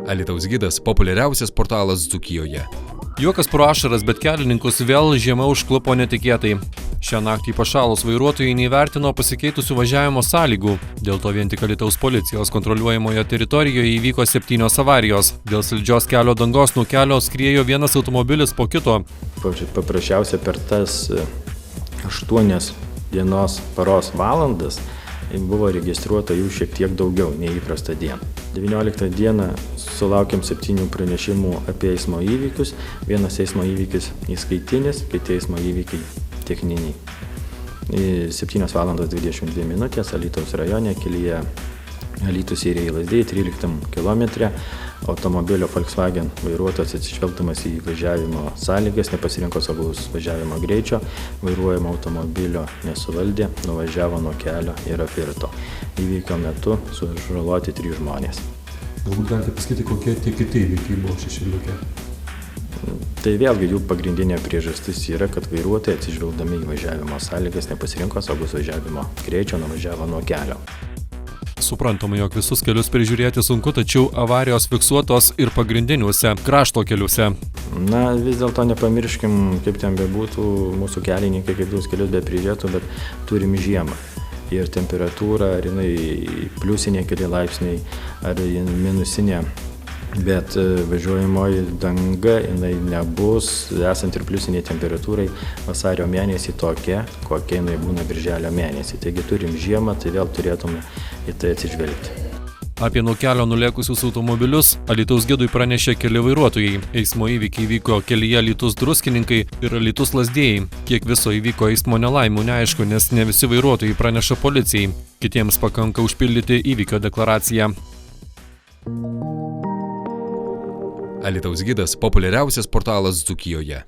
Alytaus gidas – populiariausias portalas Dzūkijoje. Juokas pro ašaras, bet kelininkus vėl žiema užklupo netikėtai. Šią naktį pašalus vairuotojai neįvertino pasikeitusių važiavimo sąlygų. Dėl to vien tik Alytaus policijos kontroliuojamoje teritorijoje įvyko 7 avarijos. Dėl slidžios kelio dangos nuo kelio skriejo vienas automobilis po kito. Paprasčiausia per tas 8 dienos paros valandas buvo registruota jų šiek tiek daugiau nei įprastą dieną. 19 dieną sulaukėm 7 pranešimų apie eismo įvykius. Vienas eismo įvykis įskaitinis, kiti eismo įvykiai techniniai. 7 valandos 22 minutės Alytaus rajone kelyje Alytus į Lazdijai 13 km. Automobilio Volkswagen vairuotojas atsižvelgdamas į važiavimo sąlygas nepasirinko saugaus važiavimo greičio, vairuojamo automobilio nesuvaldė, nuvažiavo nuo kelio ir apvirto. Įvykio metu sužaloti 3 žmonės. Galbūt galite pasakyti, kokie tie kiti įvykiai buvo šešėliuke? Tai vėlgi jų pagrindinė priežastis yra, kad vairuotojai atsižvelgdami į važiavimo sąlygas nepasirinko saugaus važiavimo greičio, nuvažiavo nuo kelio. Suprantama, jog visus kelius prižiūrėti sunku, tačiau avarijos fiksuotos ir pagrindiniuose krašto keliuose. Na, vis dėlto nepamirškim, kaip ten bebūtų, mūsų kelininkai kaip tuos kelius be prižiūrėtų, bet turim žiemą. Ir temperatūra, ar jinai pliusinė keli laipsniai, ar minusinė. Bet važiuojamoji danga jinai nebus, esant ir pliusiniai temperatūrai, vasario mėnesį tokia, kokia jinai būna birželio mėnesį. Taigi turim žiemą, tai vėl turėtume į tai atsižvelgti. Apie nuo kelio nulėkusius automobilius Alytaus gidui pranešė keli vairuotojai. Eismo įvykiai vyko kelyje Alytus Druskininkai ir Alytus Lazdijai. Kiek viso įvyko eismo nelaimų neaišku, nes ne visi vairuotojai praneša policijai. Kitiems pakanka užpildyti įvykio deklaraciją. Alytaus gidas – populiariausias portalas Dzūkijoje.